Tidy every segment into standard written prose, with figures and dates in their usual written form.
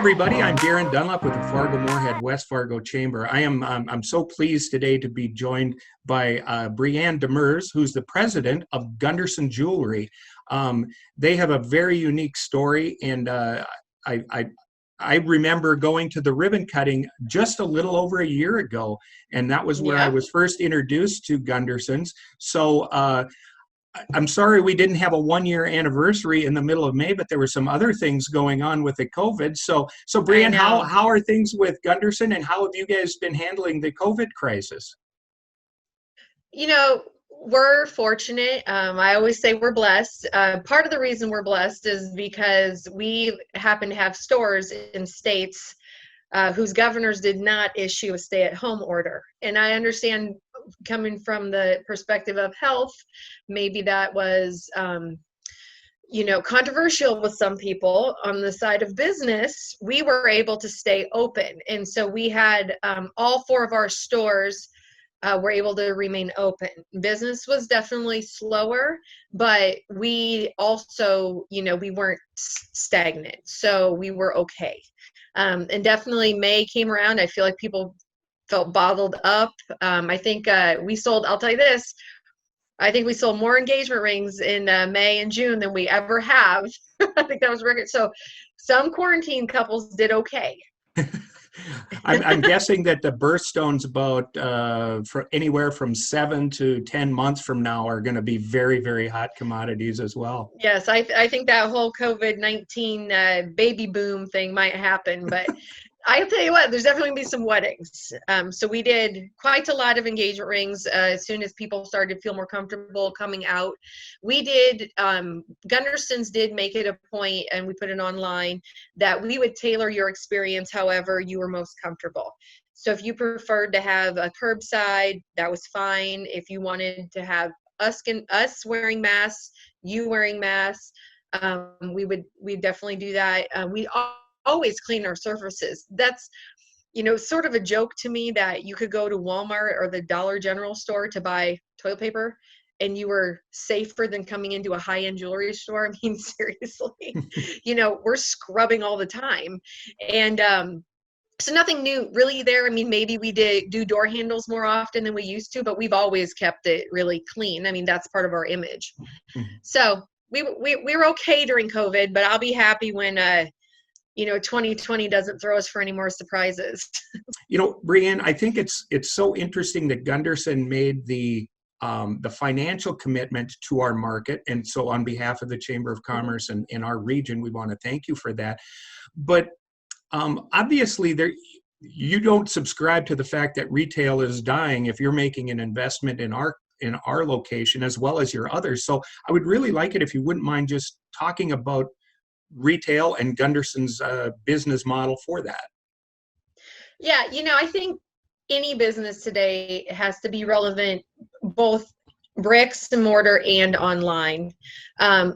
everybody. I'm Darren Dunlap with the Fargo-Moorhead West Fargo Chamber. I'm so pleased today to be joined by Brianne Demers, who's the president of Gunderson Jewelry. They have a very unique story, and I remember going to the ribbon cutting just a little over a year ago, and that was where I was first introduced to Gundersons. So I'm sorry we didn't have a one-year anniversary in the middle of May, but there were some other things going on with the COVID. So Brianne, how are things with Gunderson, and how have you guys been handling the COVID crisis? You know, we're fortunate. I always say we're blessed. Part of the reason we're blessed is because we happen to have stores in states whose governors did not issue a stay-at-home order. And I understand, coming from the perspective of health, maybe that was controversial with some people. On the side of business, we were able to stay open, and so we had all four of our stores were able to remain open. Business was definitely slower, but we also, we weren't stagnant, so we were okay. And definitely May came around. I feel like people felt bottled up. I think we sold, I'll tell you this, I think we sold more engagement rings in May and June than we ever have. I think that was a record. So some quarantine couples did okay. I'm guessing that the birthstones about for anywhere from 7 to 10 months from now are going to be very, very hot commodities as well. Yes, I think that whole COVID-19 baby boom thing might happen, but I'll tell you what, there's definitely going to be some weddings. So we did quite a lot of engagement rings as soon as people started to feel more comfortable coming out. We did, Gunderson's did make it a point, and we put it online, that we would tailor your experience however you were most comfortable. So if you preferred to have a curbside, that was fine. If you wanted to have us wearing masks, you wearing masks, we'd definitely do that. We always clean our surfaces. That's, sort of a joke to me that you could go to Walmart or the Dollar General store to buy toilet paper and you were safer than coming into a high-end jewelry store. I mean, seriously, we're scrubbing all the time. And so nothing new really there. I mean, maybe we do door handles more often than we used to, but we've always kept it really clean. I mean, that's part of our image. So we were okay during COVID, but I'll be happy when 2020 doesn't throw us for any more surprises. Brianne, I think it's so interesting that Gunderson made the financial commitment to our market. And so on behalf of the Chamber of Commerce and in our region, we want to thank you for that. But obviously, you don't subscribe to the fact that retail is dying if you're making an investment in our location as well as your others. So I would really like it if you wouldn't mind just talking about retail and Gunderson's business model for that. Yeah, I think any business today has to be relevant, both bricks and mortar and online.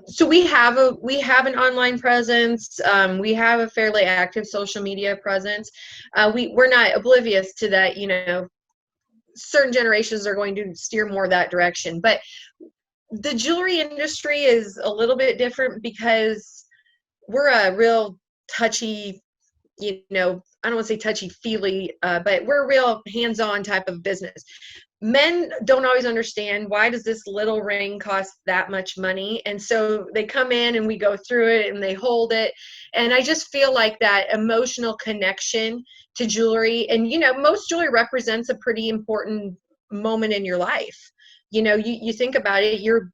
So we have an online presence. We have a fairly active social media presence. We're not oblivious to that. Certain generations are going to steer more that direction, but the jewelry industry is a little bit different because we're a real touchy, I don't want to say touchy-feely, but we're a real hands-on type of business. Men don't always understand, why does this little ring cost that much money? And so they come in and we go through it and they hold it. And I just feel like that emotional connection to jewelry. And, most jewelry represents a pretty important moment in your life. You think about it, you're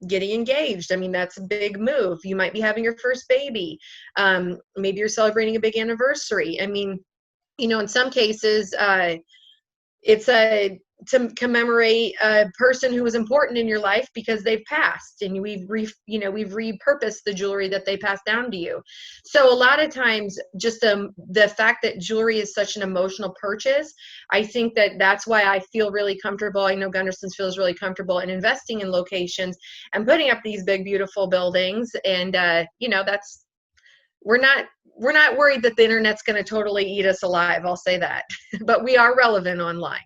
getting engaged. I mean, that's a big move. You might be having your first baby. Maybe you're celebrating a big anniversary. I mean, in some cases, it's to commemorate a person who was important in your life because they've passed, and we've repurposed the jewelry that they passed down to you. So a lot of times, just the fact that jewelry is such an emotional purchase, I think that's why I feel really comfortable. I know Gunderson's feels really comfortable in investing in locations and putting up these big, beautiful buildings. And we're not worried that the internet's going to totally eat us alive. I'll say that, but we are relevant online.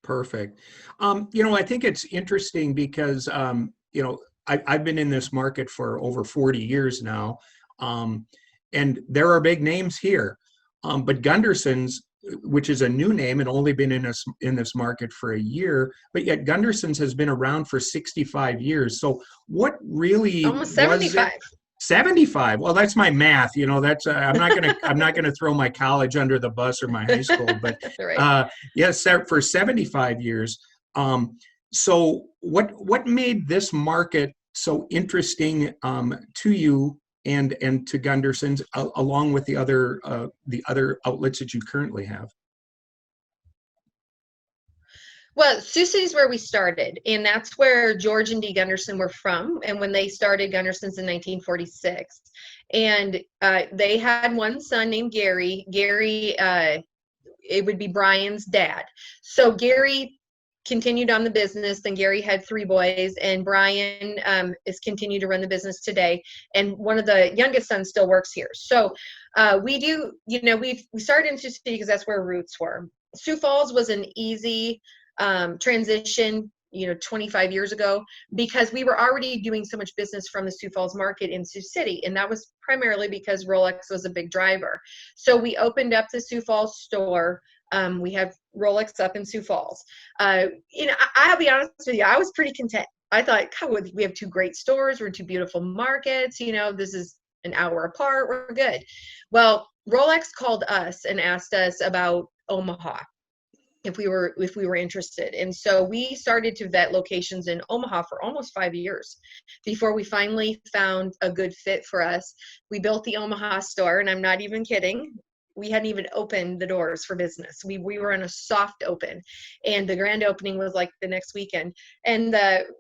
Perfect. I think it's interesting because, I've been in this market for over 40 years now. and there are big names here. But Gunderson's, which is a new name and only been in this market for a year, but yet Gunderson's has been around for 65 years. So what really Almost was it? 75. 75. Well, that's my math. That's I'm not gonna throw my college under the bus or my high school, but Right. yes, for 75 years. So what made this market so interesting to you and to Gunderson's, along with the other outlets that you currently have? Well, Sioux City is where we started, and that's where George and Dee Gunderson were from. And when they started Gunderson's in 1946, and they had one son named Gary. Gary, it would be Brian's dad. So Gary continued on the business. Then Gary had 3 boys, and Brian is continued to run the business today. And one of the youngest sons still works here. So we do, we started in Sioux City because that's where roots were. Sioux Falls was an easy transition, 25 years ago, because we were already doing so much business from the Sioux Falls market in Sioux City. And that was primarily because Rolex was a big driver. So we opened up the Sioux Falls store. We have Rolex up in Sioux Falls. I'll be honest with you, I was pretty content. I thought, God, we have 2 great stores. We're in 2 beautiful markets. This is an hour apart. We're good. Well, Rolex called us and asked us about Omaha, if we were interested. And so we started to vet locations in Omaha for almost 5 years before we finally found a good fit for us. We built the Omaha store, and I'm not even kidding. We hadn't even opened the doors for business. We were in a soft open, and the grand opening was like the next weekend. And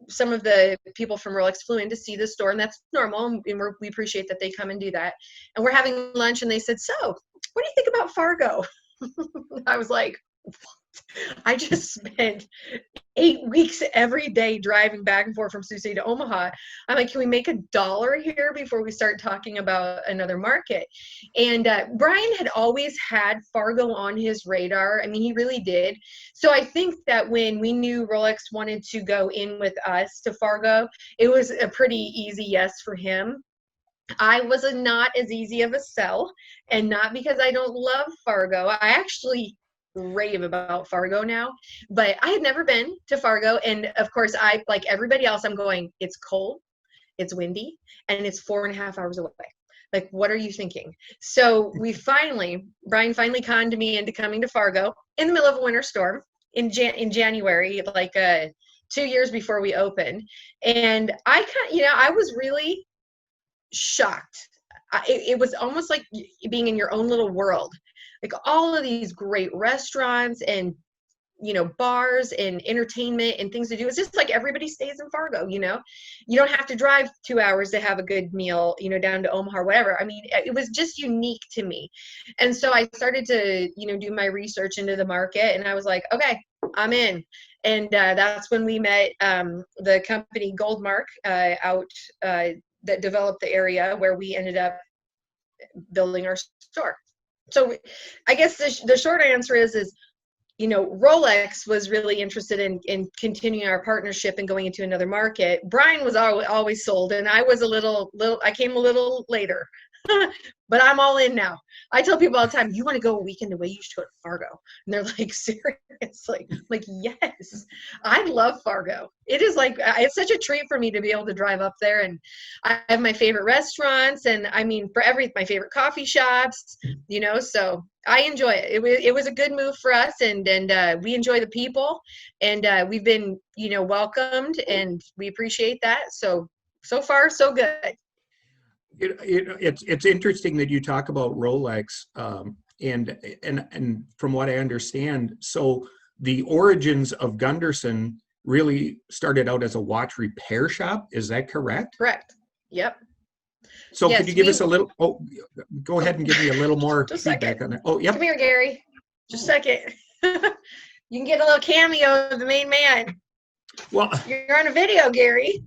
some of the people from Rolex flew in to see the store, and that's normal. And we appreciate that they come and do that. And we're having lunch, and they said, "So, what do you think about Fargo?" I was like, I just spent 8 weeks every day driving back and forth from Sioux City to Omaha. I'm like, can we make $1 here before we start talking about another market? And Brian had always had Fargo on his radar. I mean, he really did. So I think that when we knew Rolex wanted to go in with us to Fargo, it was a pretty easy yes for him. I was not as easy of a sell, and not because I don't love Fargo. I actually rave about Fargo now, but I had never been to Fargo. And of course, I, like everybody else, I'm going, it's cold, it's windy, and it's 4.5 hours away. Like, what are you thinking? So Brian finally conned me into coming to Fargo in the middle of a winter storm in January, like 2 years before we opened. And I was really shocked. It was almost like being in your own little world, like all of these great restaurants and bars and entertainment and things to do. It's just like everybody stays in Fargo. You don't have to drive 2 hours to have a good meal, down to Omaha or whatever. I mean, it was just unique to me. And so I started to do my research into the market, and I was like, okay, I'm in. And that's when we met the company Goldmark that developed the area where we ended up building our store. So I guess the short answer is Rolex was really interested in continuing our partnership and going into another market. Brian was always sold, and I was I came a little later. But I'm all in now. I tell people all the time, you want to go a weekend away, you should go to Fargo. And they're like, seriously? I'm like, yes, I love Fargo. It is like, it's such a treat for me to be able to drive up there. And I have my favorite restaurants, and I mean, my favorite coffee shops, so I enjoy it. It was a good move for us, and we enjoy the people, and we've been, welcomed, and we appreciate that. So far, so good. It's interesting that you talk about Rolex, and from what I understand, so the origins of Gunderson really started out as a watch repair shop. Is that correct? Correct. Yep. So could you give us a little? Oh, go ahead and give me a little more feedback on that. Oh, yep. Come here, Gary. Just a second. You can get a little cameo of the main man. Well, you're on a video, Gary.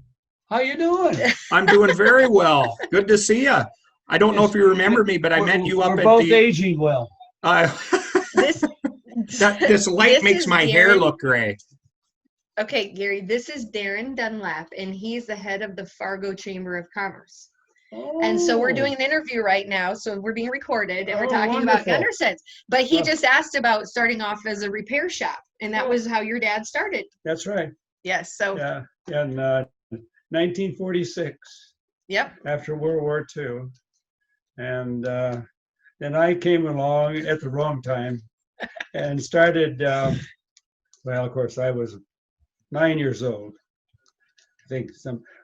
How you doing? I'm doing very well. Good to see you. I don't know if you remember me, but I met you up at the. We're both aging well. This light makes my hair look gray. Okay, Gary, this is Darren Dunlap, and he's the head of the Fargo Chamber of Commerce. And so we're doing Oh, an interview right now. So we're being recorded and we're Oh, talking about wonderful. Gunderson's. But he Well- just asked about starting off as a repair shop. And that Oh. was how your dad started. That's right. Yes. So, Yeah, in 1946, yep. after World War II. And then I came along at the wrong time and started, well, of course, I was 9 years old, I think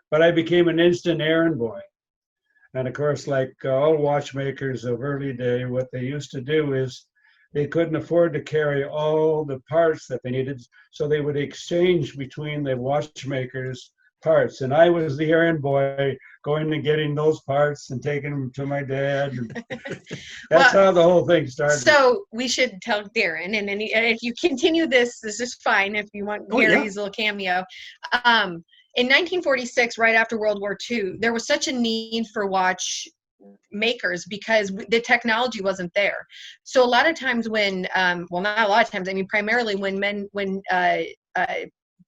but I became an instant errand boy. And of course, like all watchmakers of early day, what they used to do is they couldn't afford to carry all the parts that they needed, so they would exchange between the watchmakers' parts. And I was the errand boy going and getting those parts and taking them to my dad. That's Well, how the whole thing started. So we should tell Darren, and if you continue this is fine. If you want Oh, yeah. Gary's little cameo, in 1946, right after World War II, there was such a need for watch makers because the technology wasn't there. So a lot of times when, well, not a lot of times, I mean, primarily when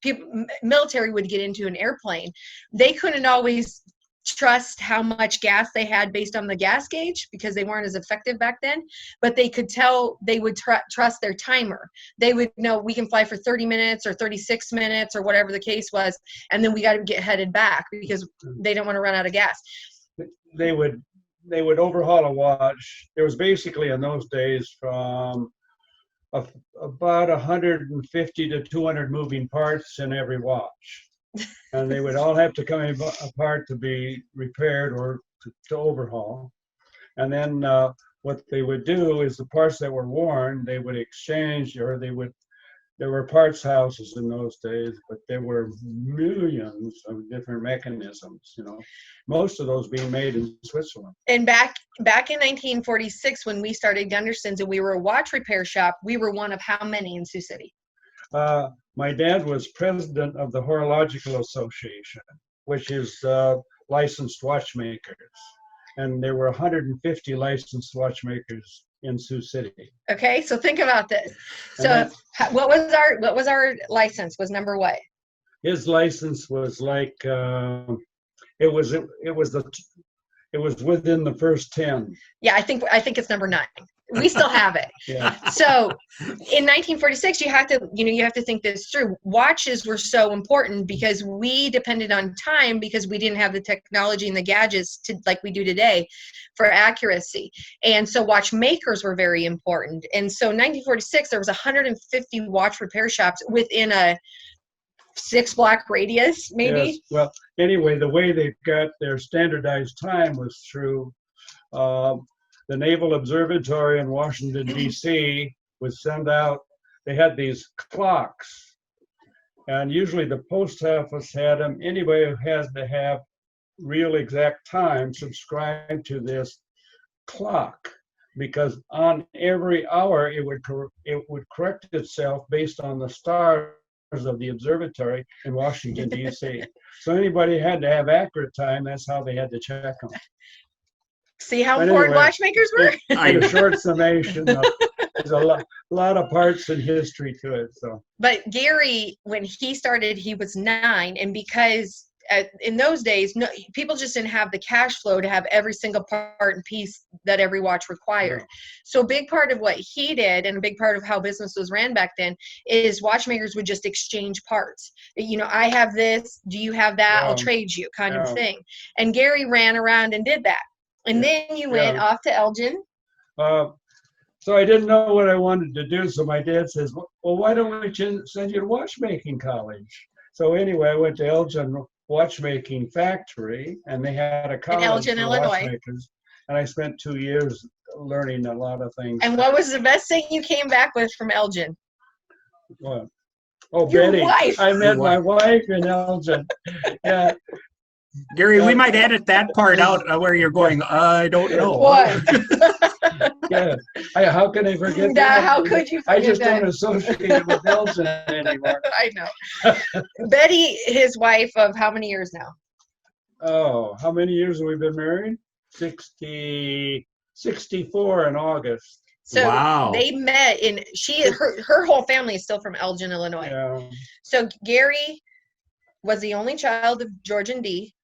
people, military would get into an airplane, they couldn't always trust how much gas they had based on the gas gauge because they weren't as effective back then, but they could tell, they would trust their timer. They would know we can fly for 30 minutes or 36 minutes or whatever the case was, and then we got to get headed back because they don't want to run out of gas. They would overhaul a watch. There was basically in those days from about 150 to 200 moving parts in every watch. And they would all have to come apart to be repaired or to overhaul. And then what they would do is the parts that were worn, they would exchange, or there were parts houses in those days, but there were millions of different mechanisms, most of those being made in Switzerland. And back in 1946, when we started Gunderson's and we were a watch repair shop, we were one of how many in Sioux City? My dad was president of the Horological Association, which is licensed watchmakers. And there were 150 licensed watchmakers in Sioux City. Okay, so think about this. So what was our license? Was number what? His license was like it was within the first 10. Yeah, I think it's number 9. We still have it. Yeah. So in 1946, you have to think this through. Watches were so important because we depended on time because we didn't have the technology and the gadgets like we do today for accuracy. And so watchmakers were very important. And so in 1946, there was 150 watch repair shops within a 6-block radius, maybe. Yes. Well, anyway, the way they got their standardized time was through the Naval Observatory in Washington, D.C. would send out, they had these clocks, and usually the post office had them. Anybody who has to have real exact time subscribe to this clock, because on every hour it would correct itself based on the stars of the observatory in Washington, D.C. So anybody had to have accurate time. That's how they had to check them. See how But important anyway, watchmakers were? In a short summation, there's a lot of parts and history to it. So, but Gary, when he started, he was 9, and because in those days, people just didn't have the cash flow to have every single part and piece that every watch required. Yeah. So a big part of what he did, and a big part of how business was ran back then, is watchmakers would just exchange parts. I have this, do you have that? I'll trade you, kind of thing. And Gary ran around and did that. And then you went off to Elgin. So I didn't know what I wanted to do. So my dad says, well, why don't we send you to watchmaking college? So anyway, I went to Elgin Watchmaking Factory, and they had a college in Elgin, for Illinois. watchmakers. And I spent 2 years learning a lot of things. And what was the best thing you came back with from Elgin? What? Oh, Your Betty. wife. I met my wife in Elgin. Yeah. Gary, we might edit that part out where you're going, I don't know. What? Yeah. How can I forget that? How could you forget I just that? don't associate it with Elgin anymore. I know. Betty, his wife of how many years now? Oh, how many years have we been married? 64 in August. So Wow. they met her whole family is still from Elgin, Illinois. Yeah. So Gary was the only child of George and Dee.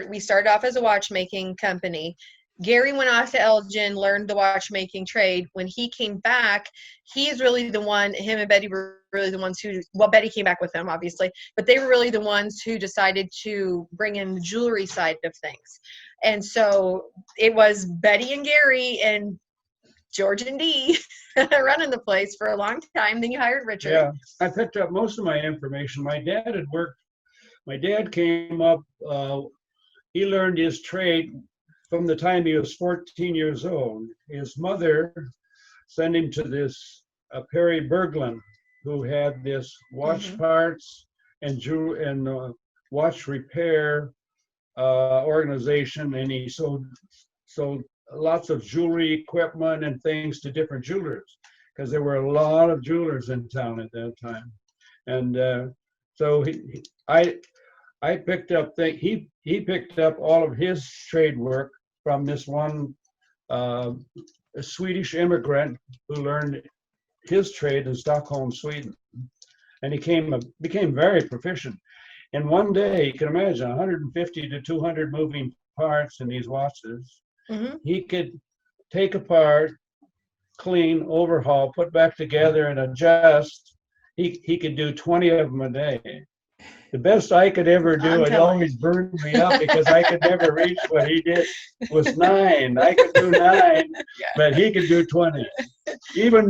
We started off as a watchmaking company. Gary went off to Elgin, learned the watchmaking trade. When he came back, he's really the one, him and Betty were really the ones who, well, Betty came back with him, obviously, but they were really the ones who decided to bring in the jewelry side of things. And so it was Betty and Gary and George and Dee running the place for a long time. Then you hired Richard. Yeah, I picked up most of my information. My dad came up, he learned his trade from the time he was 14 years old. His mother sent him to this Perry Berglund, who had this watch parts and watch repair organization, and he sold lots of jewelry equipment and things to different jewelers, because there were a lot of jewelers in town at that time. And so I picked up he picked up all of his trade work from this one Swedish immigrant who learned his trade in Stockholm, Sweden, and he became very proficient. And one day, you can imagine 150 to 200 moving parts in these watches. He could take apart, clean, overhaul, put back together, and adjust. He could do 20 of them a day. The best I could ever do, it always burned me up because I could never reach what he did, was 9. I could do 9, but he could do 20, even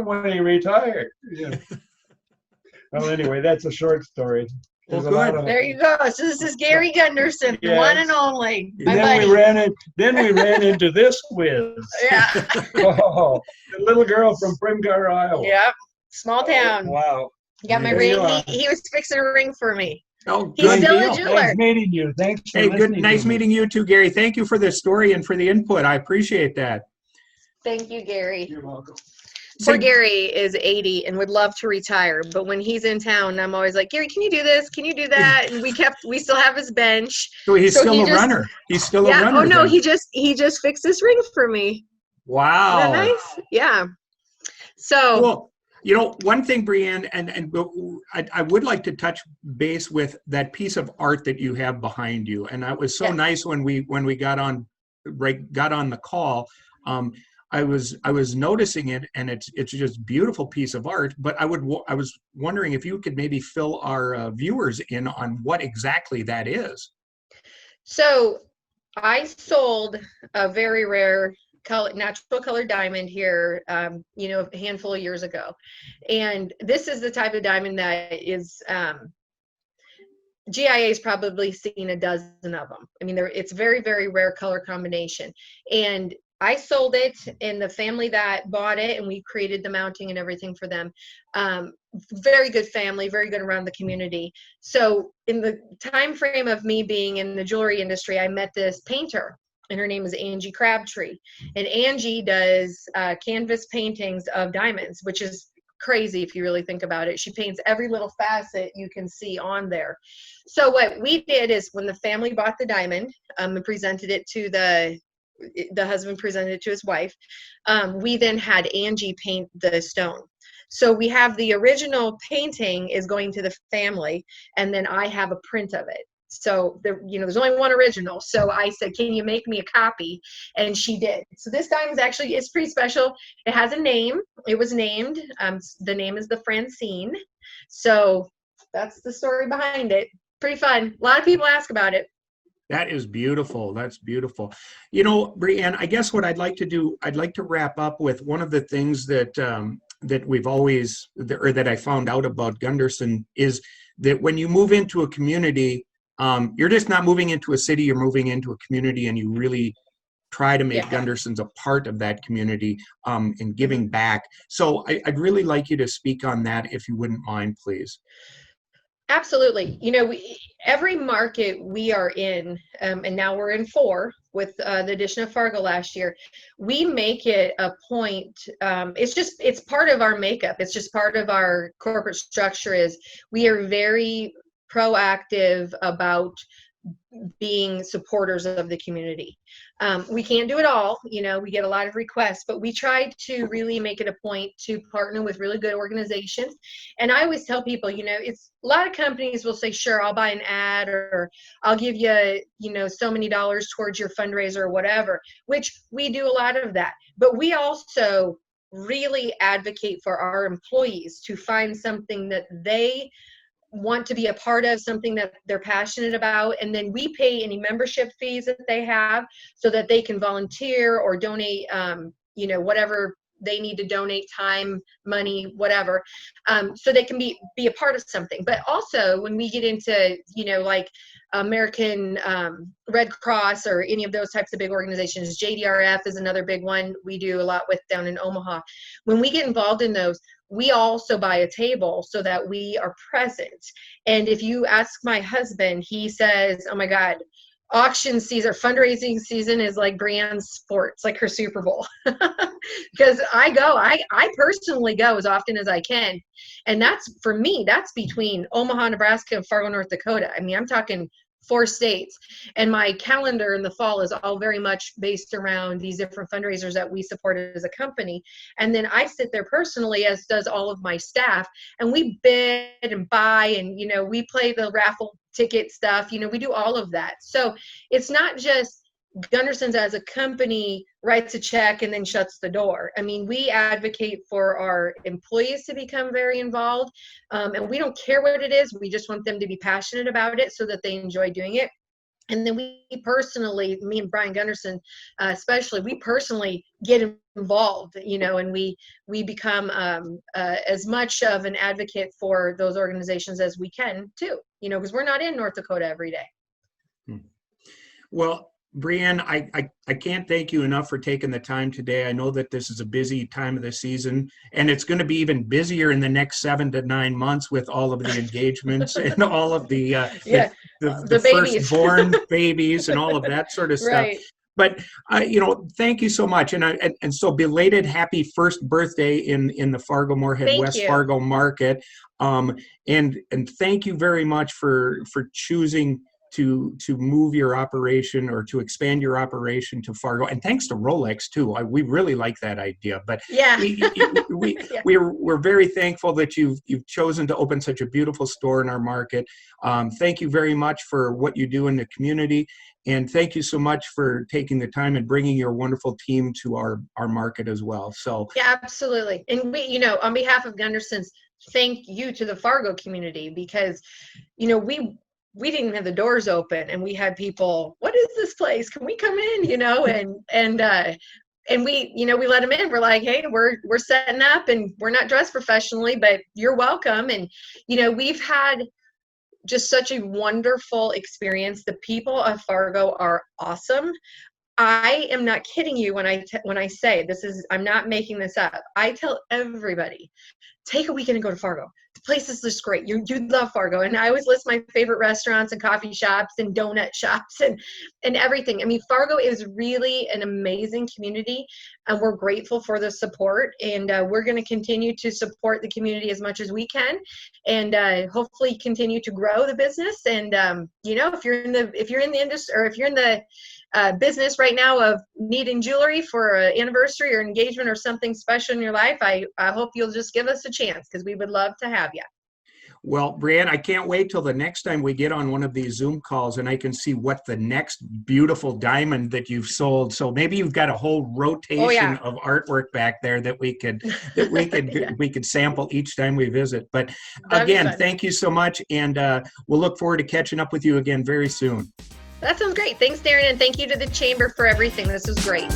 when he retired. Yeah. Well, anyway, that's a short story. Well, good. There you go. So this is Gary Gunderson, the one and only. Then we ran into this whiz. Yeah. Oh, the little girl from Primgar, Iowa. Yep. Small town. Wow. Got my ring. He was fixing a ring for me. Oh, he's still deal. a jeweler. Nice meeting you. Thanks for listening. Good. Nice meeting you too, Gary. Thank you for the story and for the input. I appreciate that. Thank you, Gary. You're welcome. Poor Gary is 80 and would love to retire, but when he's in town, I'm always like, Gary, can you do this? Can you do that? And we still have his bench. So he's still a runner. He's still a runner. Oh no, then. he just fixed this ring for me. Wow. Isn't that nice? Yeah. So. Well, you know, one thing, Brianne, and I would like to touch base with that piece of art that you have behind you, and that was so nice when we got on the call. I was noticing it, and it's just beautiful piece of art. But I was wondering if you could maybe fill our viewers in on what exactly that is. So I sold a very rare natural color diamond here, a handful of years ago, and this is the type of diamond that is GIA's probably seen a dozen of them. I mean, it's very, very rare color combination, and I sold it, and the family that bought it, and we created the mounting and everything for them. Very good family, very good around the community. So in the time frame of me being in the jewelry industry, I met this painter, and her name is Angie Crabtree. And Angie does canvas paintings of diamonds, which is crazy if you really think about it. She paints every little facet you can see on there. So what we did is when the family bought the diamond and presented it to the husband presented it to his wife, we then had Angie paint the stone. So we have the original painting is going to the family, and then I have a print of it. So there's only one original. So I said, can you make me a copy? And she did. So this diamond it's pretty special. It has a name. It was named. The name is the Francine. So that's the story behind it. Pretty fun. A lot of people ask about it. That is beautiful. That's beautiful. You know, Brianne, I guess what I'd like to do, I'd like to wrap up with one of the things that we've always, or that I found out about Gunderson, is that when you move into a community, you're just not moving into a city, you're moving into a community, and you really try to make Gunderson's a part of that community and giving back. So I'd really like you to speak on that, if you wouldn't mind, please. Absolutely. Every market we are in, and now we're in 4 with the addition of Fargo last year, we make it a point. It's part of our makeup. It's just part of our corporate structure is we are very proactive about being supporters of the community. We can't do it all, we get a lot of requests, but we try to really make it a point to partner with really good organizations. And I always tell people, it's a lot of companies will say, sure, I'll buy an ad, or I'll give you, so many dollars towards your fundraiser or whatever, which we do a lot of that. But we also really advocate for our employees to find something that they want to be a part of, something that they're passionate about, and then we pay any membership fees that they have so that they can volunteer or donate whatever they need to donate, time, money, whatever, so they can be a part of something. But also when we get into like American Red Cross or any of those types of big organizations, JDRF is another big one we do a lot with down in Omaha. When we get involved in those, we also buy a table so that we are present. And if you ask my husband, he says, oh my God, auction season or fundraising season is like Brianne's sports, like her Super Bowl. Because I personally go as often as I can. And that's, for me, that's between Omaha, Nebraska, and Fargo, North Dakota. I mean, I'm talking 4 states. And my calendar in the fall is all very much based around these different fundraisers that we support as a company. And then I sit there personally, as does all of my staff, and we bid and buy, and, we play the raffle ticket stuff. We do all of that. So it's not just Gunderson's as a company writes a check and then shuts the door. I mean, we advocate for our employees to become very involved, and we don't care what it is. We just want them to be passionate about it so that they enjoy doing it. And then we personally, me and Brian Gunderson especially, we personally get involved, and we become as much of an advocate for those organizations as we can too, because we're not in North Dakota every day. Well, Brianne, I can't thank you enough for taking the time today. I know that this is a busy time of the season, and it's going to be even busier in the next 7 to 9 months with all of the engagements and all of the babies. firstborn babies and all of that sort of stuff. Right. But thank you so much, and so belated happy first birthday in the Fargo Moorhead West Fargo market, and thank you very much for choosing to move your operation or to expand your operation to Fargo, and thanks to Rolex too. We really like that idea. But yeah, we're very thankful that you've chosen to open such a beautiful store in our market. Thank you very much for what you do in the community, and thank you so much for taking the time and bringing your wonderful team to our market as well. So yeah, absolutely. And we, on behalf of Gunderson's, thank you to the Fargo community, because we didn't have the doors open, and we had people, what is this place? Can we come in? And we, we let them in. We're like, hey, we're setting up, and we're not dressed professionally, but you're welcome. And, we've had just such a wonderful experience. The people of Fargo are awesome. I am not kidding you when I say this is, I'm not making this up. I tell everybody, take a weekend and go to Fargo. The place is just great. You love Fargo. And I always list my favorite restaurants and coffee shops and donut shops and everything. I mean, Fargo is really an amazing community, and we're grateful for the support. And we're going to continue to support the community as much as we can, and hopefully continue to grow the business. And if you're in the industry, or if you're in the business right now of needing jewelry for an anniversary or engagement or something special in your life, I hope you'll just give us a chance, because we would love to have you. Well, Brianne, I can't wait till the next time we get on one of these Zoom calls and I can see what the next beautiful diamond that you've sold. So maybe you've got a whole rotation of artwork back there that we could we could sample each time we visit. But again, thank you so much, and we'll look forward to catching up with you again very soon. That sounds great. Thanks, Darren, and thank you to the Chamber for everything. This was great.